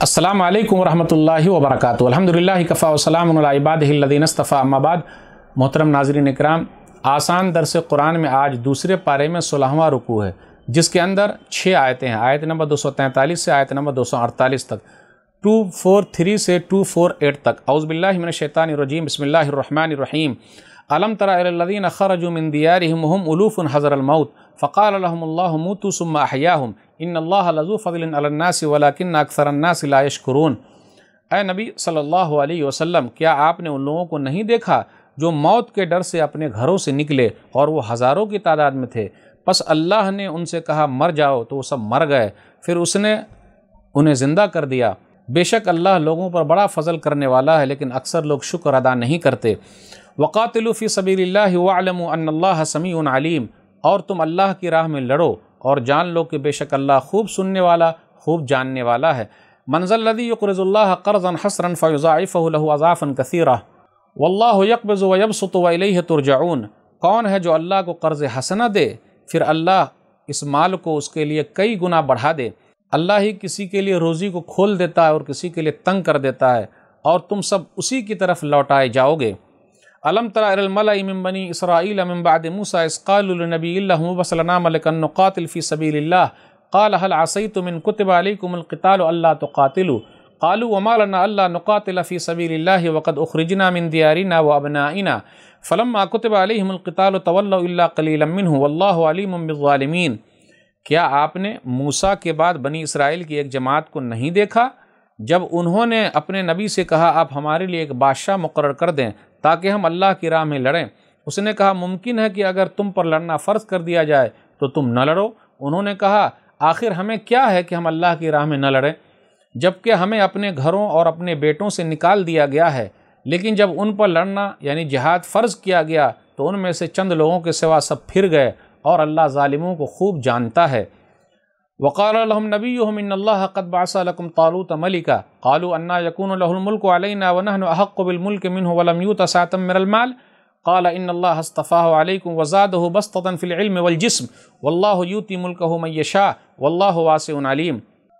السلام علیکم ورحمۃ اللہ وبرکاتہ۔ الحمدللہ کفا وسلام علی عبادہ الذین اصطفیٰ، اما بعد۔ محترم ناظرین اکرام، آسان درس قرآن میں آج دوسرے پارے میں 16واں رکوع ہے، جس کے اندر 6 آیتیں ہیں، آیت نمبر 243 سے آیت نمبر 248 تک، 243 سے 248 تک۔ اعوذ باللہ من الشیطان الرجیم، بسم اللہ الرحمن الرحیم۔ الم تر الی الذین خرجوا من دیارہم وہم الوف حذر الموت فقال لهم اللہ موتوا ثم احیاہم ان اللہ لذو فضل علی الناس ولکن اکثر الناس لا یشکرون۔ اے نبی صلی اللہ علیہ وسلم، کیا آپ نے ان لوگوں کو نہیں دیکھا جو موت کے ڈر سے اپنے گھروں سے نکلے اور وہ ہزاروں کی تعداد میں تھے؟ پس اللہ نے ان سے کہا مر جاؤ تو وہ سب مر گئے، پھر اس نے انہیں زندہ کر دیا۔ بے شک اللہ لوگوں پر بڑا فضل کرنے والا ہے، لیکن اکثر لوگ شکر ادا نہیں کرتے۔ وقاتلوا فی سبیل اللہ واعلموا ان اللہ سمیع علیم، اور تم اللہ کی راہ میں لڑو اور جان لو کہ بے شک اللہ خوب سننے والا، خوب جاننے والا ہے۔ من ذا الذی یقرض اللہ قرضا حسنا فیضاعفہ لہ اضعافا کثیرہ واللہ یقبض ویبسط والیہ ترجعون۔ کون ہے جو اللہ کو قرض حسنہ دے، پھر اللہ اس مال کو اس کے لیے کئی گنا بڑھا دے۔ اللہ ہی کسی کے لیے روزی کو کھول دیتا ہے اور کسی کے لیے تنگ کر دیتا ہے، اور تم سب اسی کی طرف لوٹائے جاؤ گے۔ الم تر الی الملأ من بنی اسرائیل من بعد موسیٰ اذ قالوا لنبی اللہ ابعث لنا ملکا نقاتل فی سبیل اللہ قال هل عصیتم ان کتب علیکم القتال الا تقاتلوا قالوا وما لنا الا نقاتل فی سبیل اللہ وقد اخرجنا من دیارنا وابنائنا فلما کتب علیہم القتال تولوا الا قلیلا منہ واللہ علیم بالظالمین۔ کیا آپ نے موسیٰ کے بعد بنی اسرائیل کی ایک جماعت کو نہیں دیکھا جب انہوں نے اپنے نبی سے کہا آپ ہمارے لیے ایک بادشاہ مقرر کر دیں تاکہ ہم اللہ کی راہ میں لڑیں؟ اس نے کہا ممکن ہے کہ اگر تم پر لڑنا فرض کر دیا جائے تو تم نہ لڑو۔ انہوں نے کہا آخر ہمیں کیا ہے کہ ہم اللہ کی راہ میں نہ لڑیں، جبکہ ہمیں اپنے گھروں اور اپنے بیٹوں سے نکال دیا گیا ہے۔ لیکن جب ان پر لڑنا یعنی جہاد فرض کیا گیا تو ان میں سے چند لوگوں کے سوا سب پھر گئے، اور اللہ ظالموں کو خوب جانتا ہے۔ وقال لهم نبيهم ان الله قد بعث لكم طالوت ملكا قالوا انا يكون له الملك علينا ونحن احق بالملك منه ولم يؤت سعة من المال قال ان الله اصطفاه عليكم وزاده بسطة في العلم والجسم والله يؤتي ملكه من يشاء والله واسع عليم۔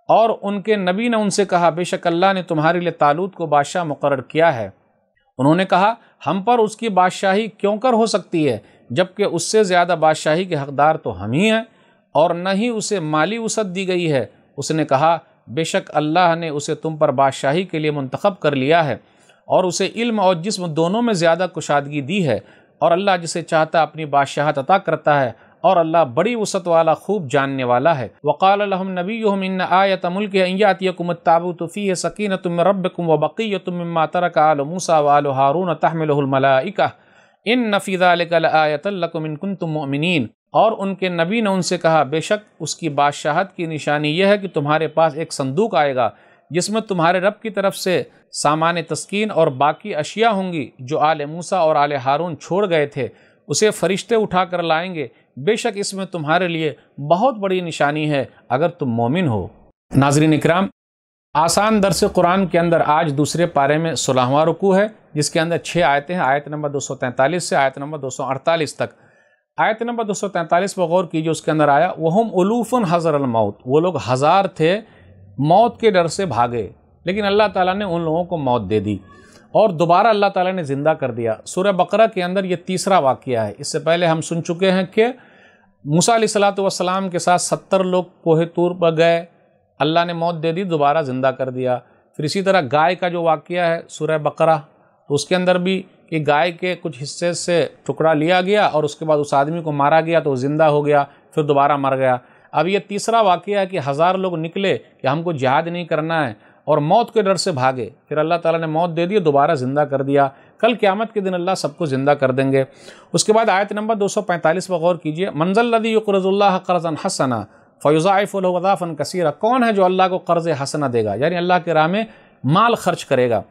اور ان کے نبی نے ان سے کہا بے شک اللہ نے تمہارے لیے طالوت کو بادشاہ مقرر کیا ہے۔ انہوں نے کہا ہم پر اس کی بادشاہی کیوں کر ہو سکتی ہے، جبکہ اس سے زیادہ بادشاہی کے حقدار تو ہم ہی ہیں، اور نہ ہی اسے مالی وسعت دی گئی ہے۔ اس نے کہا بے شک اللہ نے اسے تم پر بادشاہی کے لیے منتخب کر لیا ہے، اور اسے علم اور جسم دونوں میں زیادہ کشادگی دی ہے، اور اللہ جسے چاہتا اپنی بادشاہت عطا کرتا ہے، اور اللہ بڑی وسعت والا خوب جاننے والا ہے۔ وقال لهم نبيهم ان آیۃ ملکہ ان یأتیکم التابوت فیہ سکینۃ من ربکم وبقیۃ مما ترک آل موسیٰ وآل ہارون تحملہ الملائکہ ان فی ذلک لآیۃ لکم ان کنتم مؤمنین۔ اور ان کے نبی نے ان سے کہا بے شک اس کی بادشاہت کی نشانی یہ ہے کہ تمہارے پاس ایک صندوق آئے گا جس میں تمہارے رب کی طرف سے سامان تسکین اور باقی اشیاء ہوں گی جو آل موسیٰ اور آل ہارون چھوڑ گئے تھے، اسے فرشتے اٹھا کر لائیں گے۔ بے شک اس میں تمہارے لیے بہت بڑی نشانی ہے اگر تم مومن ہو۔ ناظرین اکرام، آسان درس قرآن کے اندر آج دوسرے پارے میں 16واں رکوع ہے، جس کے اندر 6 آیتیں ہیں، آیت نمبر 243 سے آیت نمبر 248 تک۔ آیت نمبر 243 پر غور کیجئے، اس کے اندر آیا وہم الوف حذر الموت، وہ لوگ ہزار تھے، موت کے ڈر سے بھاگے، لیکن اللہ تعالیٰ نے ان لوگوں کو موت دے دی اور دوبارہ اللہ تعالیٰ نے زندہ کر دیا۔ سورہ بقرہ کے اندر یہ تیسرا واقعہ ہے۔ اس سے پہلے ہم سن چکے ہیں کہ موسیٰ علیہ السلام کے ساتھ 70 لوگ کوہ طور پر گئے، اللہ نے موت دے دی، دوبارہ زندہ کر دیا۔ پھر اسی طرح گائے کا جو واقعہ ہے سورہ بقرہ، تو اس کے اندر بھی کہ گائے کے کچھ حصے سے ٹکڑا لیا گیا اور اس کے بعد اس آدمی کو مارا گیا تو وہ زندہ ہو گیا، پھر دوبارہ مر گیا۔ اب یہ تیسرا واقعہ ہے کہ 1000 لوگ نکلے کہ ہم کو جہاد نہیں کرنا ہے اور موت کے ڈر سے بھاگے، پھر اللہ تعالیٰ نے موت دے دی، دوبارہ زندہ کر دیا۔ کل قیامت کے دن اللہ سب کو زندہ کر دیں گے۔ اس کے بعد آیت نمبر 245 پر غور کیجئے، من ذا الذی یقرض اللہ قرضا حسنا فیضاعف لہ اضعافا کثیرہ۔ کون ہے جو اللہ کو قرض حسنہ دے گا، یعنی اللہ کی راہ میں مال خرچ کرے گا۔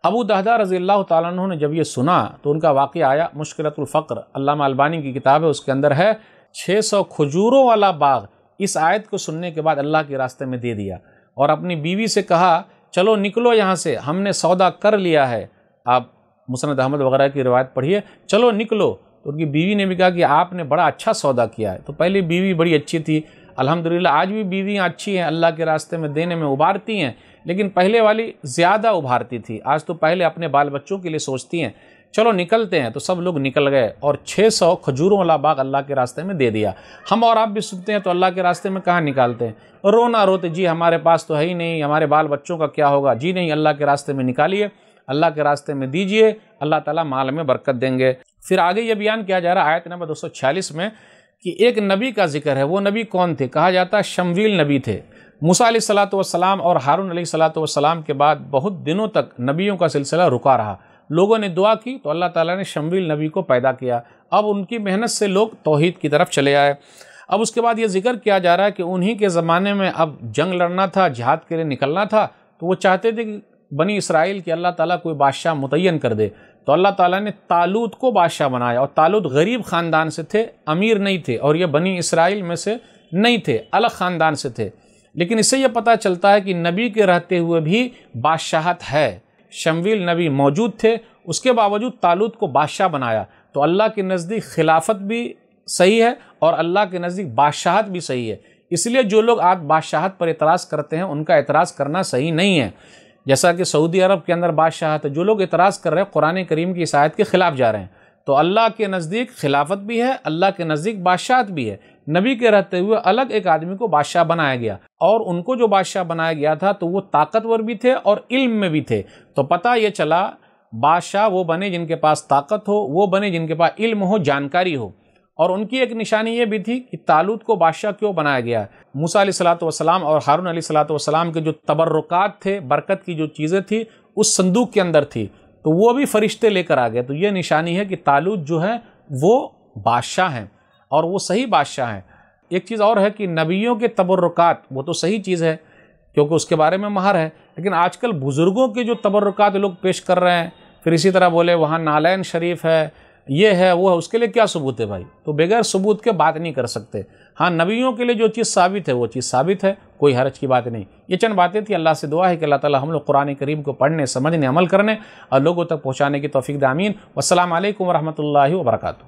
ابو دہدہ رضی اللہ تعالیٰ عنہ نے جب یہ سنا تو ان کا واقعہ آیا، مشکلۃ الفقر، علامہ البانی کی کتاب ہے، اس کے اندر ہے 600 کھجوروں والا باغ۔ اس آیت کو سننے کے بعد اللہ کے راستے میں دے دیا اور اپنی بیوی سے کہا چلو نکلو یہاں سے، ہم نے سودا کر لیا ہے۔ آپ مسند احمد وغیرہ کی روایت پڑھیے، چلو نکلو۔ تو ان کی بیوی نے بھی کہا کہ آپ نے بڑا اچھا سودا کیا ہے۔ تو پہلی بیوی بڑی اچھی تھی، الحمدللہ آج بھی بیویاں اچھی ہیں، اللہ کے راستے میں دینے میں ابھارتی ہیں، لیکن پہلے والی زیادہ ابھارتی تھی۔ آج تو پہلے اپنے بال بچوں کے لیے سوچتی ہیں، چلو نکلتے ہیں، تو سب لوگ نکل گئے اور 600 کھجوروں والا باغ اللہ کے راستے میں دے دیا۔ ہم اور آپ بھی سنتے ہیں تو اللہ کے راستے میں کہاں نکالتے ہیں؟ رونا روتے، جی ہمارے پاس تو ہے ہی نہیں، ہمارے بال بچوں کا کیا ہوگا؟ جی نہیں، اللہ کے راستے میں نکالیے، اللہ کے راستے میں دیجئے، اللہ تعالیٰ مال میں برکت دیں گے۔ پھر آگے یہ بیان کیا جا رہا ہے آیت نمبر 246 میں کہ ایک نبی کا ذکر ہے۔ وہ نبی کون تھے؟ کہا جاتا ہے شمویل نبی تھے۔ موسیٰ علیہ السلام اور ہارون علیہ السلام کے بعد بہت دنوں تک نبیوں کا سلسلہ رکا رہا۔ لوگوں نے دعا کی تو اللہ تعالیٰ نے شمویل نبی کو پیدا کیا۔ اب ان کی محنت سے لوگ توحید کی طرف چلے آئے۔ اب اس کے بعد یہ ذکر کیا جا رہا ہے کہ انہی کے زمانے میں اب جنگ لڑنا تھا، جہاد کے لیے نکلنا تھا، تو وہ چاہتے تھے کہ بنی اسرائیل کی اللہ تعالیٰ کوئی بادشاہ متعین کر دے، تو اللہ تعالیٰ نے طالوت کو بادشاہ بنایا۔ اور طالوت غریب خاندان سے تھے، امیر نہیں تھے، اور یہ بنی اسرائیل میں سے نہیں تھے، الگ خاندان سے تھے۔ لیکن اس سے یہ پتہ چلتا ہے کہ نبی کے رہتے ہوئے بھی بادشاہت ہے۔ شمویل نبی موجود تھے، اس کے باوجود طالوت کو بادشاہ بنایا۔ تو اللہ کے نزدیک خلافت بھی صحیح ہے اور اللہ کے نزدیک بادشاہت بھی صحیح ہے۔ اس لیے جو لوگ آج بادشاہت پر اعتراض کرتے ہیں ان کا اعتراض کرنا صحیح نہیں ہے۔ جیسا کہ سعودی عرب کے اندر بادشاہت ہے، جو لوگ اعتراض کر رہے ہیں قرآن کریم کی اس آیت کے خلاف جا رہے ہیں۔ تو اللہ کے نزدیک خلافت بھی ہے، اللہ کے نزدیک بادشاہت بھی ہے۔ نبی کے رہتے ہوئے الگ ایک آدمی کو بادشاہ بنایا گیا، اور ان کو جو بادشاہ بنایا گیا تھا تو وہ طاقتور بھی تھے اور علم میں بھی تھے۔ تو پتہ یہ چلا بادشاہ وہ بنے جن کے پاس طاقت ہو، وہ بنے جن کے پاس علم ہو، جانکاری ہو۔ اور ان کی ایک نشانی یہ بھی تھی کہ طالوت کو بادشاہ کیوں بنایا گیا۔ موسیٰ علیہ السلام اور ہارون علیہ السلام کے جو تبرکات تھے، برکت کی جو چیزیں تھیں، اس صندوق کے اندر تھی، تو وہ بھی فرشتے لے کر آ گئے۔ تو یہ نشانی ہے کہ طالوت جو ہے وہ بادشاہ ہیں، اور وہ صحیح بادشاہ ہیں۔ ایک چیز اور ہے کہ نبیوں کے تبرکات وہ تو صحیح چیز ہے کیونکہ اس کے بارے میں مہر ہے، لیکن آج کل بزرگوں کے جو تبرکات لوگ پیش کر رہے ہیں، پھر اسی طرح بولے وہاں نالین شریف ہے، یہ ہے وہ ہے، اس کے لیے کیا ثبوت ہے بھائی؟ تو بغیر ثبوت کے بات نہیں کر سکتے۔ ہاں نبیوں کے لیے جو چیز ثابت ہے وہ چیز ثابت ہے، کوئی حرج کی بات نہیں۔ یہ چند باتیں تھیں، اللہ سے دعا ہے کہ اللہ تعالی ہم لوگ قرآن کریم کو پڑھنے، سمجھنے، عمل کرنے اور لوگوں تک پہنچانے کی توفیق دے، آمین۔ والسلام علیکم ورحمۃ اللہ وبرکاتہ۔